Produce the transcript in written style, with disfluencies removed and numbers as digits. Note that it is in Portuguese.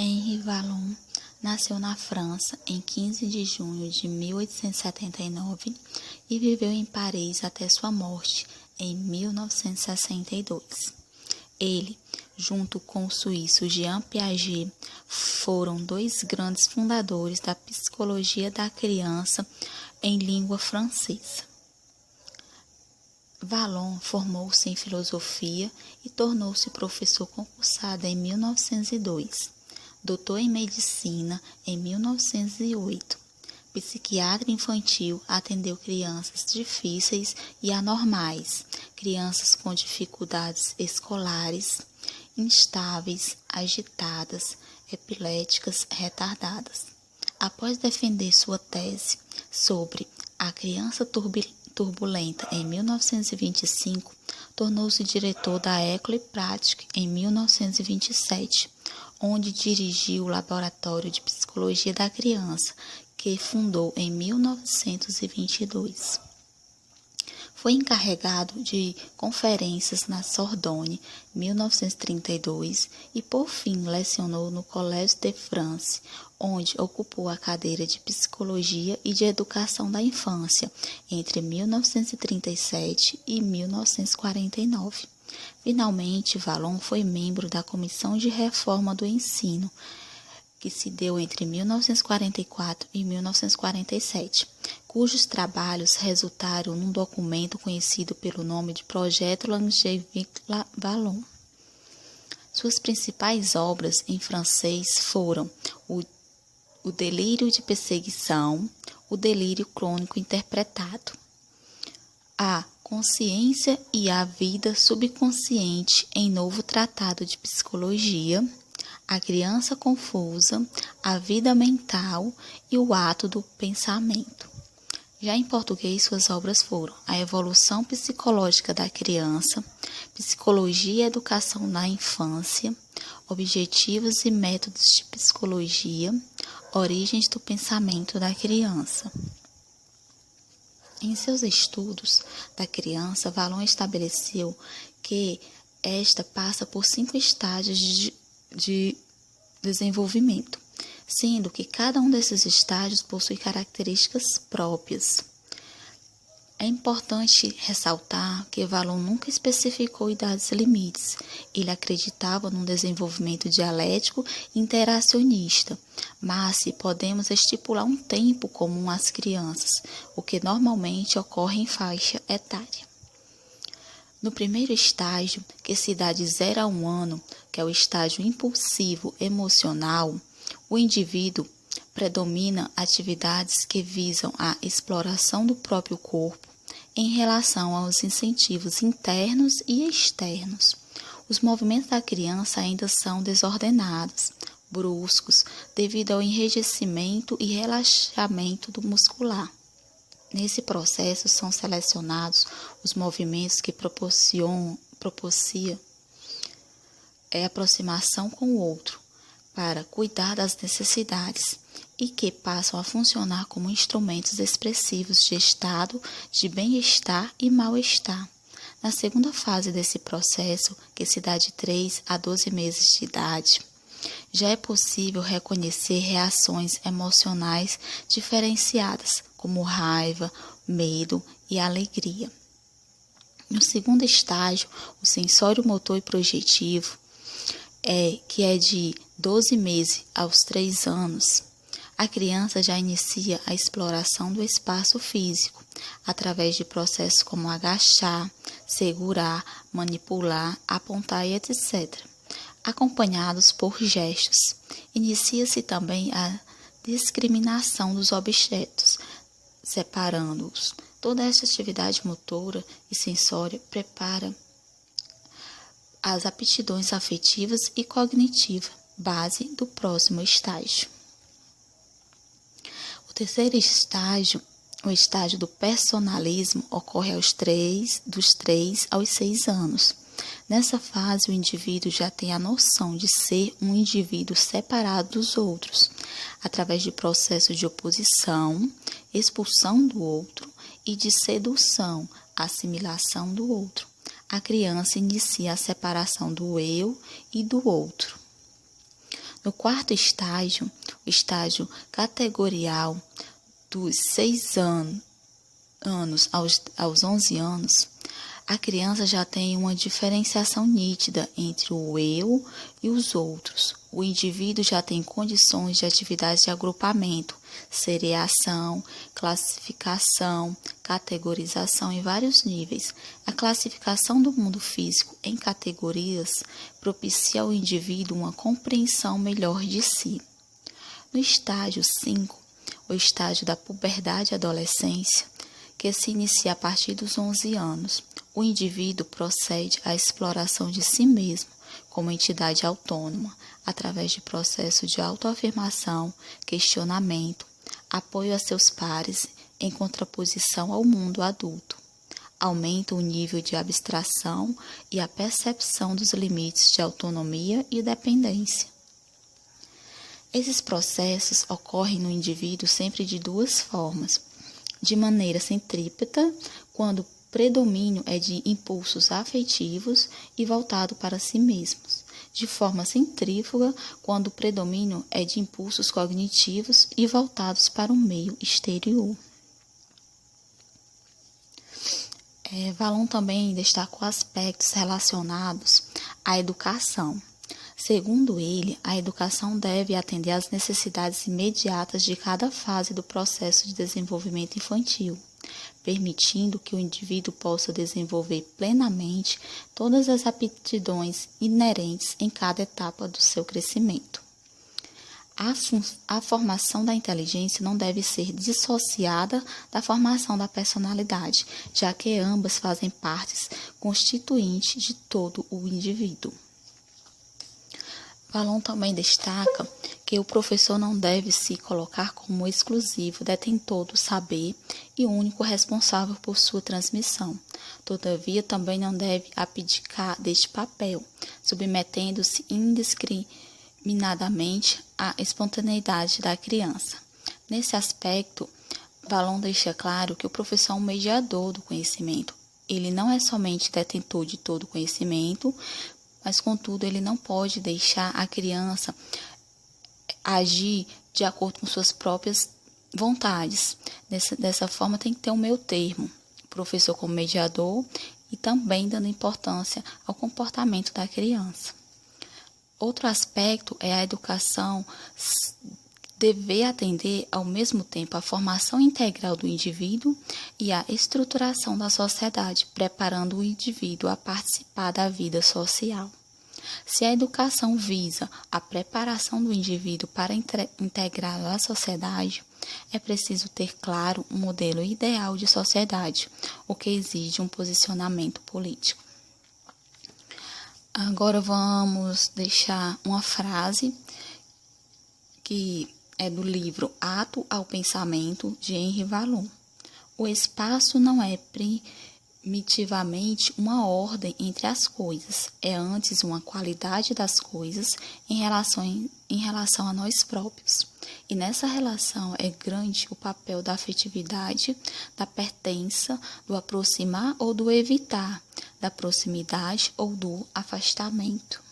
Henri Vallon nasceu na França em 15 de junho de 1879 e viveu em Paris até sua morte em 1962. Ele, junto com o suíço Jean Piaget, foram dois grandes fundadores da psicologia da criança em língua francesa. Vallon formou-se em filosofia e tornou-se professor concursado em 1902. Doutor em medicina em 1908. Psiquiatra infantil, atendeu crianças difíceis e anormais, crianças com dificuldades escolares, instáveis, agitadas, epiléticas, retardadas. Após defender sua tese sobre a criança turbulenta em 1925, tornou-se diretor da École Pratique em 1927, onde dirigiu o Laboratório de Psicologia da Criança, que fundou em 1922. Foi encarregado de conferências na Sorbonne, 1932, e por fim lecionou no Collège de France, onde ocupou a cadeira de Psicologia e de Educação da Infância entre 1937 e 1949. Finalmente, Vallon foi membro da Comissão de Reforma do Ensino, que se deu entre 1944 e 1947, cujos trabalhos resultaram num documento conhecido pelo nome de Projeto Langevin-Vallon. Suas principais obras em francês foram o delírio de perseguição, o delírio crônico interpretado, a consciência e a vida subconsciente em novo tratado de psicologia, a criança confusa, a vida mental e o ato do pensamento. Já em português, suas obras foram A Evolução Psicológica da Criança, Psicologia e Educação na Infância, Objetivos e Métodos de Psicologia, Origens do Pensamento da Criança. Em seus estudos da criança, Vallon estabeleceu que esta passa por 5 estágios de desenvolvimento, sendo que cada um desses estágios possui características próprias. É importante ressaltar que Vallon nunca especificou idades limites. Ele acreditava num desenvolvimento dialético e interacionista, mas se podemos estipular um tempo comum às crianças, o que normalmente ocorre em faixa etária. No primeiro estágio, que se dá de 0 a 1 ano, que é o estágio impulsivo emocional, o indivíduo predomina atividades que visam a exploração do próprio corpo em relação aos incentivos internos e externos. Os movimentos da criança ainda são desordenados, bruscos, devido ao enrijecimento e relaxamento do muscular. Nesse processo são selecionados os movimentos que propiciam aproximação com o outro, para cuidar das necessidades e que passam a funcionar como instrumentos expressivos de estado de bem-estar e mal-estar. Na segunda fase desse processo, que se dá de 3 a 12 meses de idade, já é possível reconhecer reações emocionais diferenciadas, como raiva, medo e alegria. No segundo estágio, o sensório motor e projetivo, que é de 12 meses aos 3 anos, a criança já inicia a exploração do espaço físico, através de processos como agachar, segurar, manipular, apontar e etc., acompanhados por gestos. Inicia-se também a discriminação dos objetos, separando-os. Toda esta atividade motora e sensória prepara as aptidões afetivas e cognitivas, base do próximo estágio. O terceiro estágio, o estágio do personalismo, ocorre dos 3 aos 6 anos. Nessa fase, o indivíduo já tem a noção de ser um indivíduo separado dos outros, através de processos de oposição, expulsão do outro e de sedução, assimilação do outro. A criança inicia a separação do eu e do outro. No quarto estágio, o estágio categorial, dos 6 anos aos 11 anos, a criança já tem uma diferenciação nítida entre o eu e os outros. O indivíduo já tem condições de atividades de agrupamento, seriação, classificação, categorização em vários níveis. A classificação do mundo físico em categorias propicia ao indivíduo uma compreensão melhor de si. No estágio 5, o estágio da puberdade e adolescência, que se inicia a partir dos 11 anos, o indivíduo procede à exploração de si mesmo como entidade autônoma, através de processo de autoafirmação, questionamento, apoio a seus pares em contraposição ao mundo adulto. Aumenta o nível de abstração e a percepção dos limites de autonomia e dependência. Esses processos ocorrem no indivíduo sempre de duas formas: de maneira centrípeta, quando o predomínio é de impulsos afetivos e voltado para si mesmos; de forma centrífuga, quando o predomínio é de impulsos cognitivos e voltados para o meio exterior. Valon também destacou aspectos relacionados à educação. Segundo ele, a educação deve atender às necessidades imediatas de cada fase do processo de desenvolvimento infantil, permitindo que o indivíduo possa desenvolver plenamente todas as aptidões inerentes em cada etapa do seu crescimento. A formação da inteligência não deve ser dissociada da formação da personalidade, já que ambas fazem partes constituintes de todo o indivíduo. Valon também destaca que o professor não deve se colocar como exclusivo detentor do saber e único responsável por sua transmissão. Todavia, também não deve abdicar deste papel, submetendo-se indiscriminadamente à espontaneidade da criança. Nesse aspecto, Valon deixa claro que o professor é um mediador do conhecimento. Ele não é somente detentor de todo o conhecimento, mas, contudo, ele não pode deixar a criança agir de acordo com suas próprias vontades. Dessa forma, tem que ter um meio termo, o professor como mediador e também dando importância ao comportamento da criança. Outro aspecto é a educação dever atender ao mesmo tempo à formação integral do indivíduo e à estruturação da sociedade, preparando o indivíduo a participar da vida social. Se a educação visa a preparação do indivíduo para integrá-lo à sociedade, é preciso ter claro um modelo ideal de sociedade, o que exige um posicionamento político. Agora vamos deixar uma frase que é do livro Ato ao Pensamento, de Henri Valon. O espaço não é primitivamente uma ordem entre as coisas, é antes uma qualidade das coisas em relação a nós próprios. E nessa relação é grande o papel da afetividade, da pertença, do aproximar ou do evitar, da proximidade ou do afastamento.